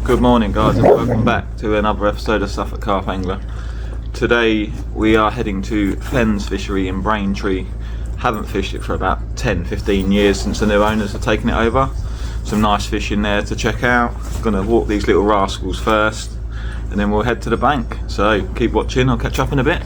Good morning guys, and welcome back to another episode of Suffolk Carp Angler. Today we are heading to Fennes Fishery in Braintree. Haven't fished it for about 10-15 years since the new owners have taken it over. Some nice fish in there to check out. Gonna walk these little rascals first and then we'll head to the bank. So keep watching, I'll catch up in a bit.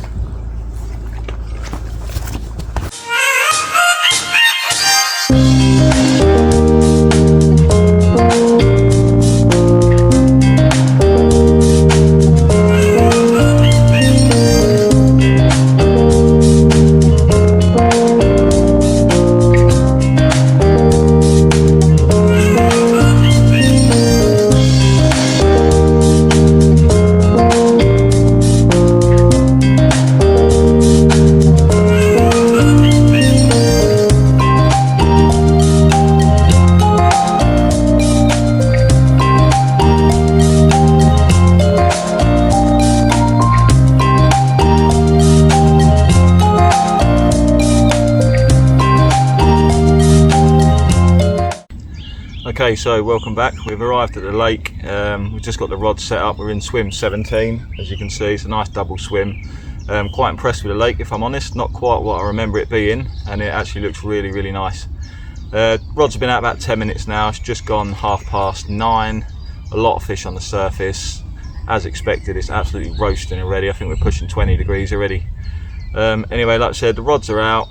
Okay, so welcome back. We've arrived at the lake. We've just got the rod set up. We're in swim 17, as you can see. It's a nice double swim. Quite impressed with the lake, if I'm honest. Not quite what I remember it being, and it actually looks really nice. Rod's been out about 10 minutes now. It's just gone 9:30. A lot of fish on the surface. As expected, it's absolutely roasting already. I think we're pushing 20 degrees already. Anyway, like I said, the rods are out.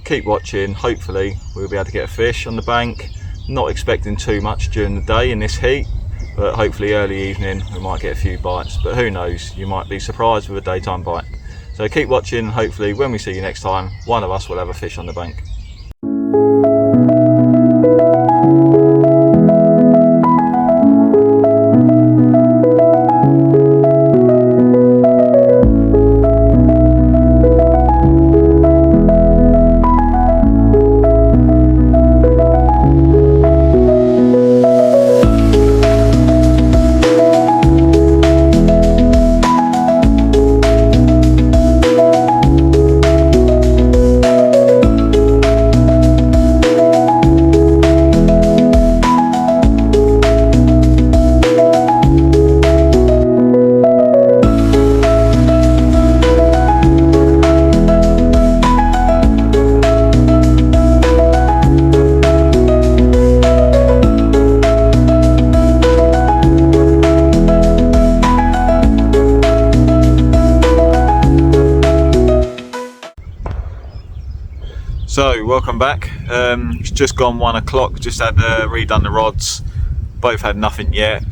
Keep watching. Hopefully we'll be able to get a fish on the bank. Not expecting too much during the day in this heat, but hopefully early evening we might get a few bites, but who knows, you might be surprised with a daytime bite. So keep watching. Hopefully when we see you next time, one of us will have a fish on the bank. So welcome back. It's just gone 1 o'clock. Just had redone the rods. Both had nothing yet.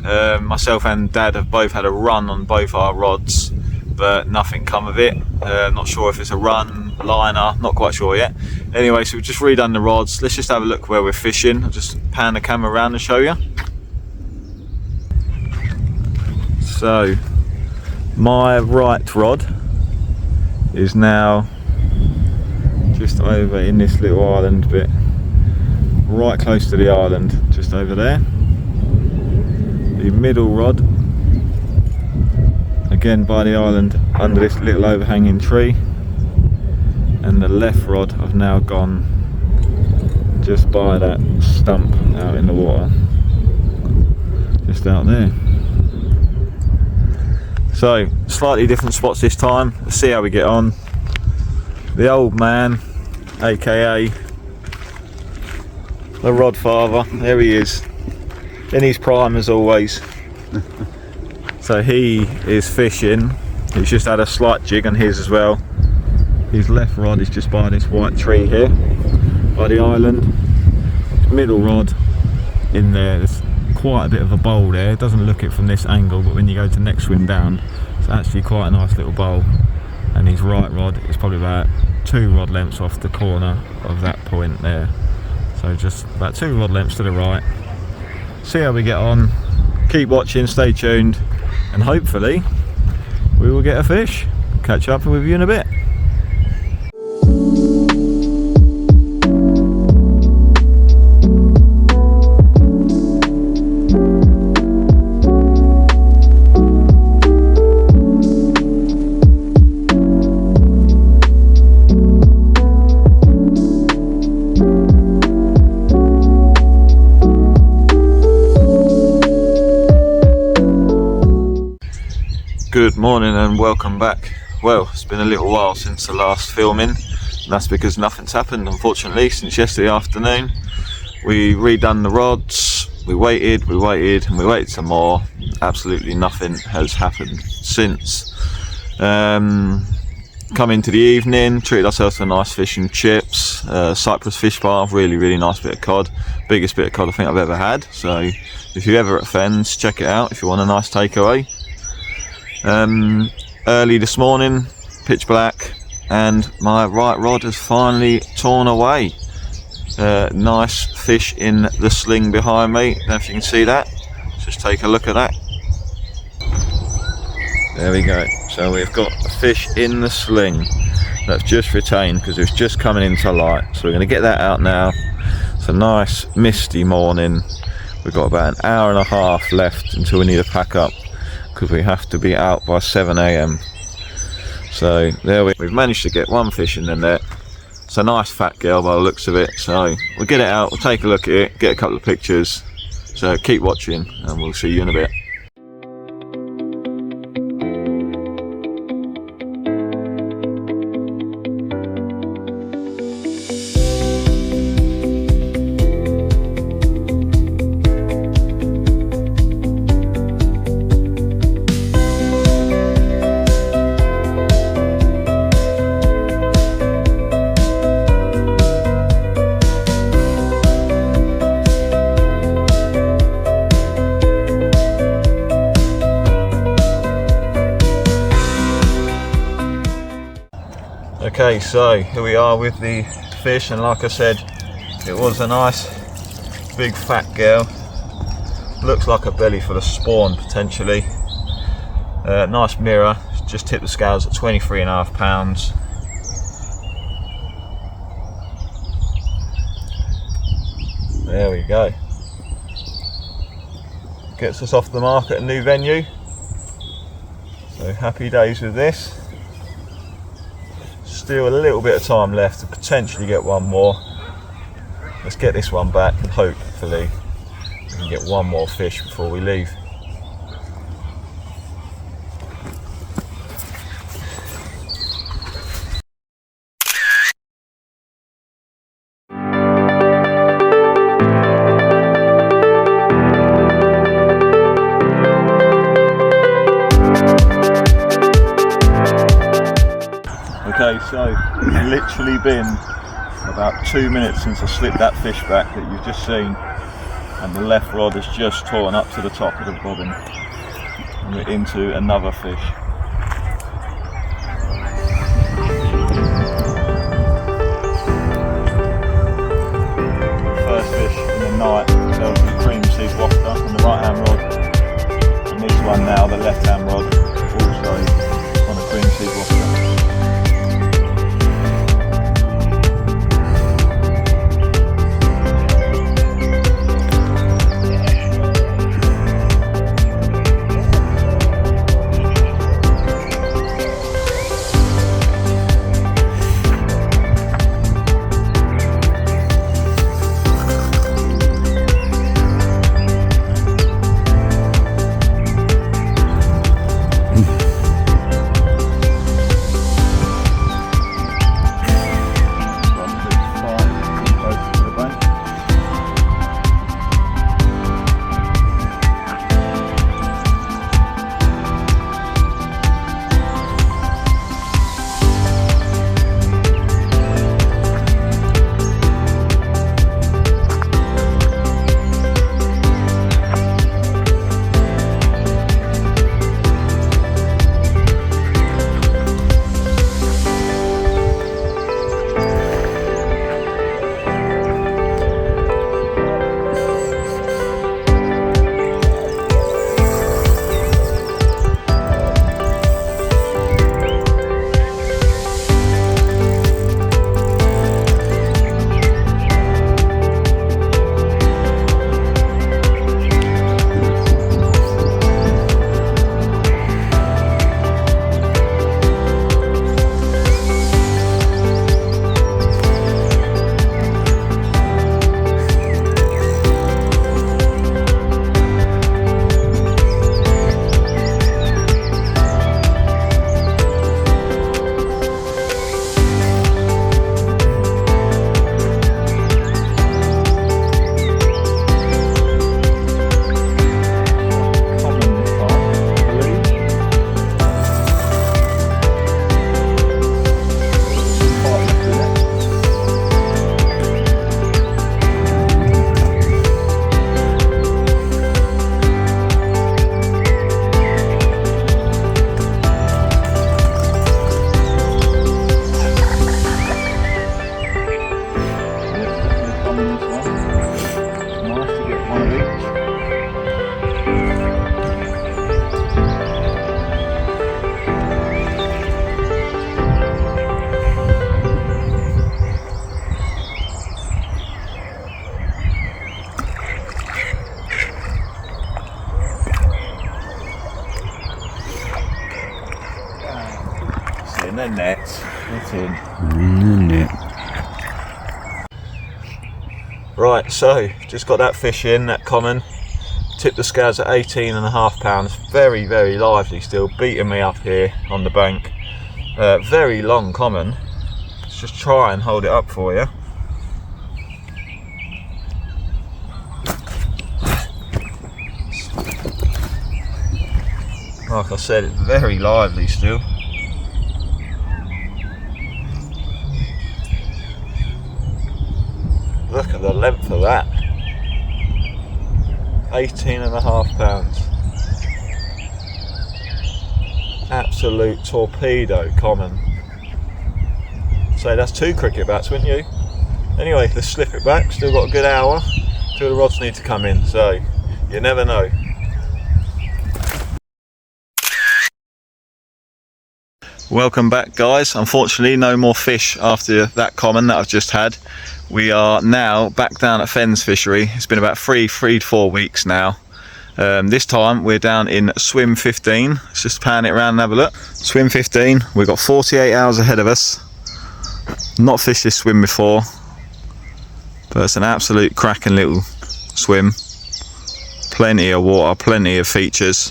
Myself and Dad have both had a run on both our rods, but nothing come of it. Not sure if it's a run, liner, not quite sure yet. Anyway, so we've just redone the rods. Let's just have a look where we're fishing. I'll just pan the camera around and show you. So my right rod is now just over in this little island bit, right close to the island, just over there. The middle rod, again by the island, under this little overhanging tree. And the left rod I've now gone just by that stump out in the water, just out there. So slightly different spots this time. Let's see how we get on. The old man, aka the rod father, there he is, in his prime as always. So he is fishing. He's just had a slight jig on his as well. His left rod is just by this white tree here, by the island. Middle rod in there, there's quite a bit of a bowl there. It doesn't look it from this angle, but when you go to next swim down, it's actually quite a nice little bowl. And his right rod is probably about 2 rod lengths off the corner of that point there. So just about 2 rod lengths to the right. See how we get on. Keep watching, stay tuned, and hopefully we will get a fish. Catch up with you in a bit. Good morning and welcome back. Well, it's been a little while since the last filming, and that's because nothing's happened, unfortunately, since yesterday afternoon. We redone the rods, we waited and we waited some more. Absolutely nothing has happened since. Come into the evening, treated ourselves to a nice fish and chips, Cyprus fish bar, really nice bit of cod, biggest bit of cod I think I've ever had. So if you're ever at Fennes, check it out if you want a nice takeaway. Early this morning, pitch black, and my right rod has finally torn away. Nice fish in the sling behind me. Don't know if you can see that. Just take a look at that. There we go. So we've got a fish in the sling that's just retained because it's just coming into light. So we're going to get that out now. It's a nice misty morning. We've got about an hour and a half left until we need to pack up because we have to be out by 7 AM. So there we've managed to get one fish in the net. It's a nice fat girl by the looks of it. So we'll get it out, we'll take a look at it, get a couple of pictures. So keep watching and we'll see you in a bit. Okay, so here we are with the fish, and like I said, it was a nice big fat girl. Looks like a belly full of spawn potentially. Nice mirror, just tipped the scales at 23.5 pounds. There we go. Gets us off the mark at a new venue. So happy days with this. Still a little bit of time left to potentially get one more. Let's get this one back and hopefully we can get one more fish before we leave. Okay, so it's literally been about 2 minutes since I slipped that fish back that you've just seen, and the left rod has just torn up to the top of the bobbin and we're into another fish. First fish in the night, so the cream seed wafter on the right hand rod, and this one now, the left hand rod, also on a cream seed wafter. the net. It's in. In the net. Right, so just got that fish in, that common. Tipped the scales at 18.5 pounds. Very, very lively still, beating me up here on the bank. Very long common. Let's just try and hold it up for you. Like I said, it's very lively still. Look at the length of that. 18.5 pounds. Absolute torpedo common. So that's 2 cricket bats, wouldn't you? Anyway, let's slip it back. Still got a good hour till the rods need to come in, so you never know. Welcome back, guys. Unfortunately, no more fish after that common that I've just had. We are now back down at Fennes Fishery. It's been about 3 to 4 weeks now. This time we're down in swim 15. Let's just pan it around and have a look. Swim 15, we've got 48 hours ahead of us. Not fished this swim before, but it's an absolute cracking little swim. Plenty of water, plenty of features.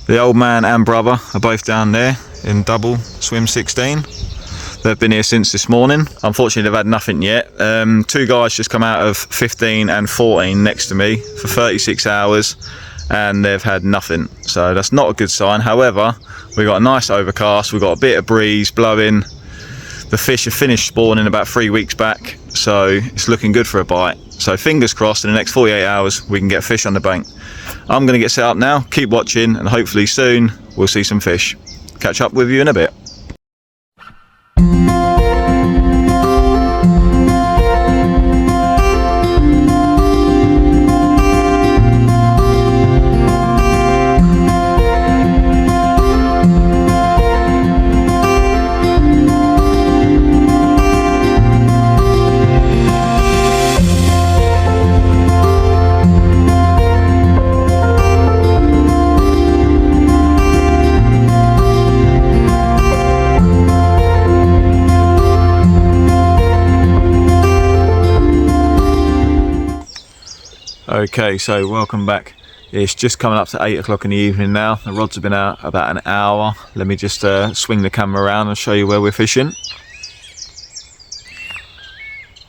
The old man and brother are both down there in double swim 16. They've been here since this morning. Unfortunately, they've had nothing yet. 2 guys just come out of 15 and 14 next to me for 36 hours and they've had nothing, so that's not a good sign. However, we've got a nice overcast, we've got a bit of breeze blowing. The fish have finished spawning about 3 weeks back, so it's looking good for a bite. So fingers crossed in the next 48 hours we can get fish on the bank. I'm going to get set up now, keep watching, and hopefully soon we'll see some fish. Catch up with you in a bit. Okay, so welcome back. It's just coming up to 8 o'clock in the evening now. The rods have been out about an hour. Let me just swing the camera around and show you where we're fishing.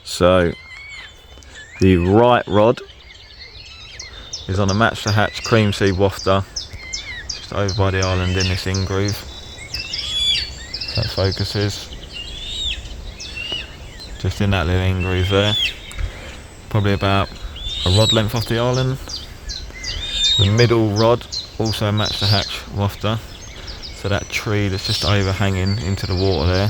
So the right rod is on a match to hatch cream seed wafter, just over by the island in this in groove. That focuses. Just in that little in groove there. Probably about a rod length off the island. The middle rod also matched the hatch wafter, so that tree that's just overhanging into the water there,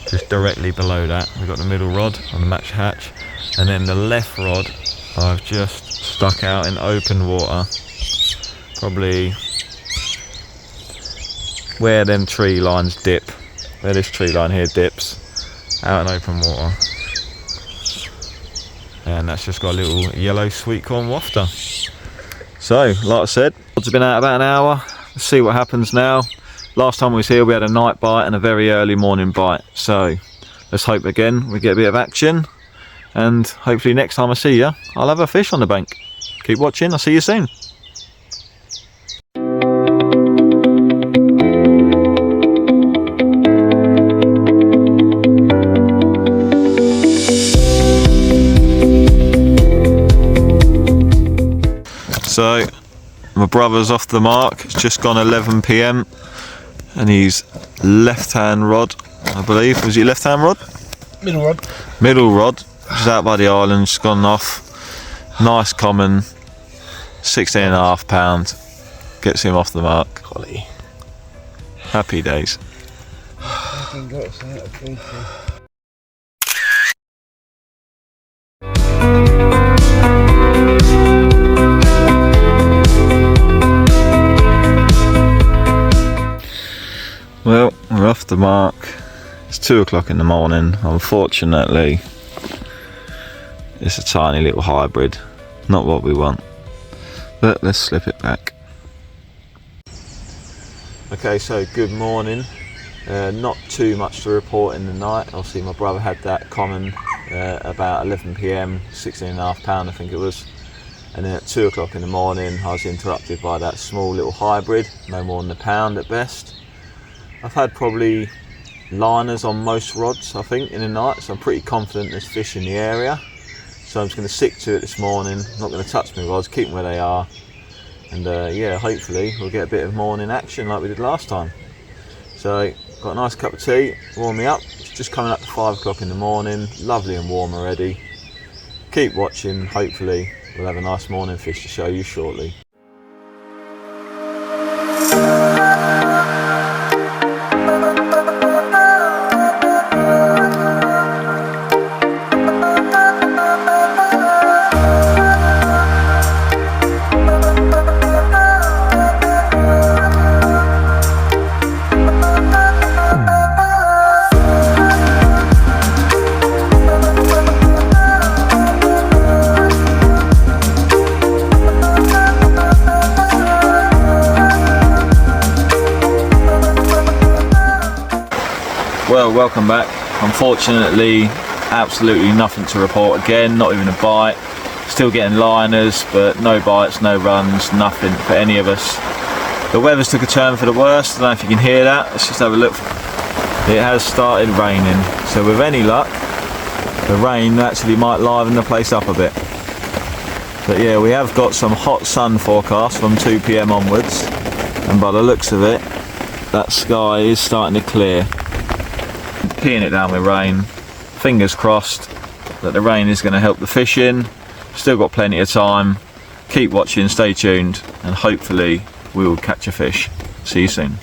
just directly below that we've got the middle rod on the match hatch, and then the left rod I've just stuck out in open water, probably where them tree lines dip, where this tree line here dips, out in open water. And that's just got a little yellow sweet corn wafter. So, like I said, rods have been out about an hour. Let's see what happens now. Last time we was here, we had a night bite and a very early morning bite. So, let's hope again we get a bit of action. And hopefully next time I see you, I'll have a fish on the bank. Keep watching, I'll see you soon. So my brother's off the mark. It's just gone 11 PM and he's left hand rod, I believe. Was he left hand rod? Middle rod. Middle rod, just out by the island, just gone off. Nice common, 16.5 pounds. Gets him off the mark. Quality. Happy days. Well, we're off the mark. It's 2 o'clock in the morning. Unfortunately, it's a tiny little hybrid. Not what we want. But let's slip it back. Okay, so good morning. Not too much to report in the night. Obviously my brother had that common about 11 p.m, 16.5 pound I think it was, and then at 2 o'clock in the morning I was interrupted by that small little hybrid, no more than a pound at best. I've had probably liners on most rods I think in the night, so I'm pretty confident there's fish in the area, so I'm just going to stick to it this morning. I'm not going to touch my rods, keep them where they are, and yeah, hopefully we'll get a bit of morning action like we did last time. So got a nice cup of tea, warm me up. It's just coming up to 5 o'clock in the morning, lovely and warm already. Keep watching, hopefully we'll have a nice morning fish to show you shortly. Well, welcome back. Unfortunately, absolutely nothing to report again, not even a bite. Still getting liners, but no bites, no runs, nothing for any of us. The weather's took a turn for the worst. I don't know if you can hear that. Let's just have a look. It has started raining, so with any luck, the rain actually might liven the place up a bit. But yeah, we have got some hot sun forecast from 2 p.m. onwards, and by the looks of it, that sky is starting to clear. Peeing it down with rain. Fingers crossed that the rain is going to help the fishing. Still got plenty of time. Keep watching, stay tuned, and hopefully we will catch a fish. See you soon.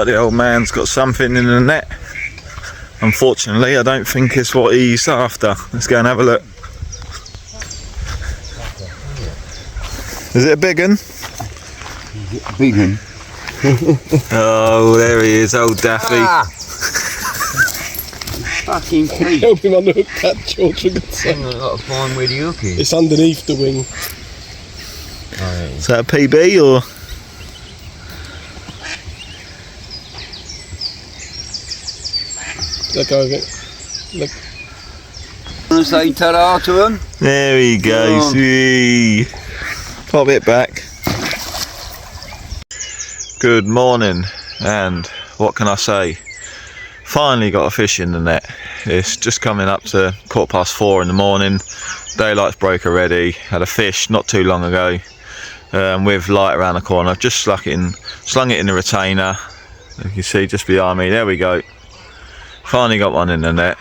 like the old man's got something in the net. Unfortunately, I don't think it's what he's after. Let's go and have a look. Is it a big un? Big un. Oh, there he is, old Daffy. Ah. Fucking creep. Help him unhook that, George, for God's sake. I've got to find where the hook is. It's underneath the wing. Is that a PB or? Let go of it. Look. Want to say ta-da to him? There he goes. Whee. Pop it back. Good morning, and what can I say? Finally got a fish in the net. It's just coming up to 4:15 in the morning. Daylight's broke already. Had a fish not too long ago with light around the corner. I've just slung it in the retainer. You can see just behind me. There we go. Finally got one in the net.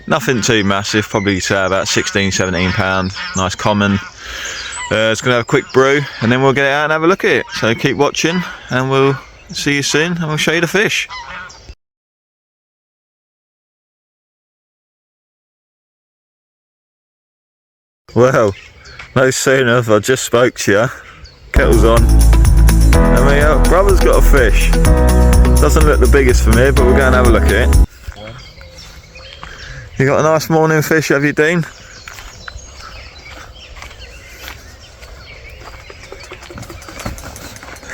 Nothing too massive, probably say about 16-17 pound. Nice common. It's going to have a quick brew and then we'll get it out and have a look at it. So keep watching and we'll see you soon and we'll show you the fish. Well, no sooner have I just spoke to you, kettle's on, and my brother's got a fish. Doesn't look the biggest for me, but we'll go and have a look at it. You got a nice morning fish, have you, Dean?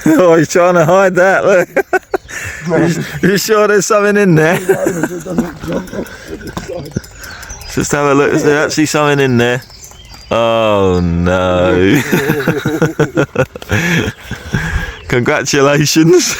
Oh, he's trying to hide that, look. You sure there's something in there? Just have a look, is there actually something in there? Oh no. Congratulations.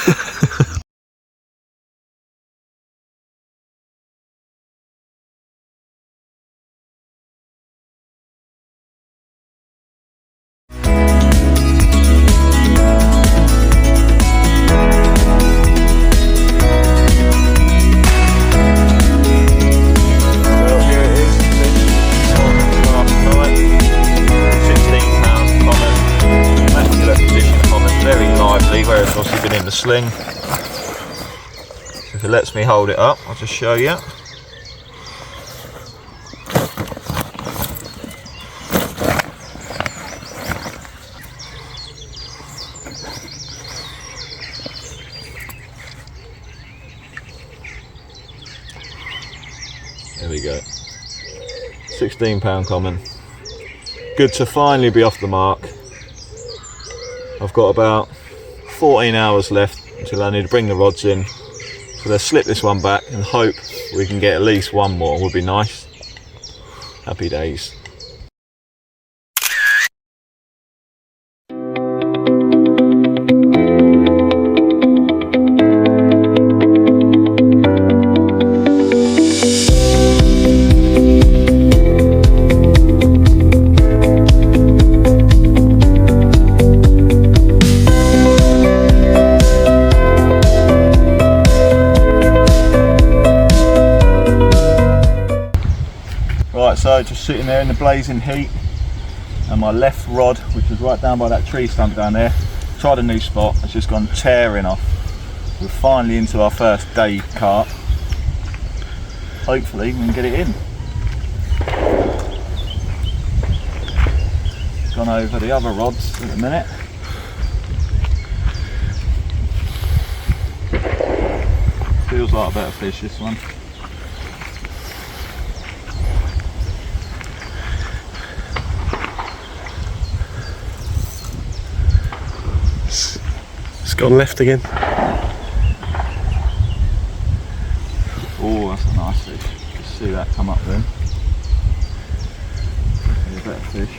Whereas obviously been in the sling. So if it lets me hold it up, I'll just show you. There we go. 16 pound common. Good to finally be off the mark. I've got about 14 hours left until I need to bring the rods in. So let's slip this one back and hope we can get at least one more. Would be nice. Happy days. So just sitting there in the blazing heat, and my left rod, which was right down by that tree stump down there, tried a new spot, it's just gone tearing off. We're finally into our first day carp. Hopefully we can get it in. Gone over the other rods in a minute. Feels like a better fish, this one. It's gone left again. Oh, that's a nice fish. Just see that come up then. Definitely a better fish.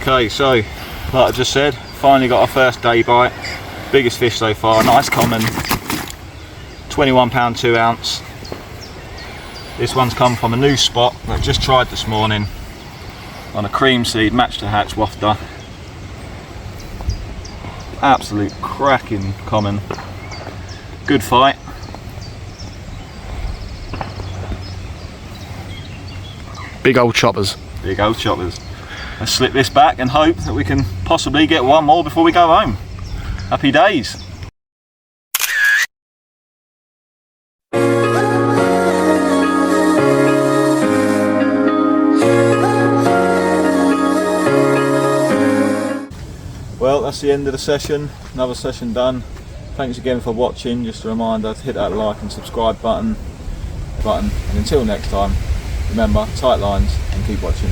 Okay, so like I just said, finally got our first day bite. Biggest fish so far, nice common, 21 pound 2 ounce. This one's come from a new spot that I just tried this morning on a cream seed match to hatch wafter. Absolute cracking common. Good fight. Big old choppers. Big old choppers. Let's slip this back and hope that we can possibly get one more before we go home. Happy days. Well, that's the end of the session. Another session done. Thanks again for watching. Just a reminder to hit that like and subscribe button. And until next time, remember, tight lines and keep watching.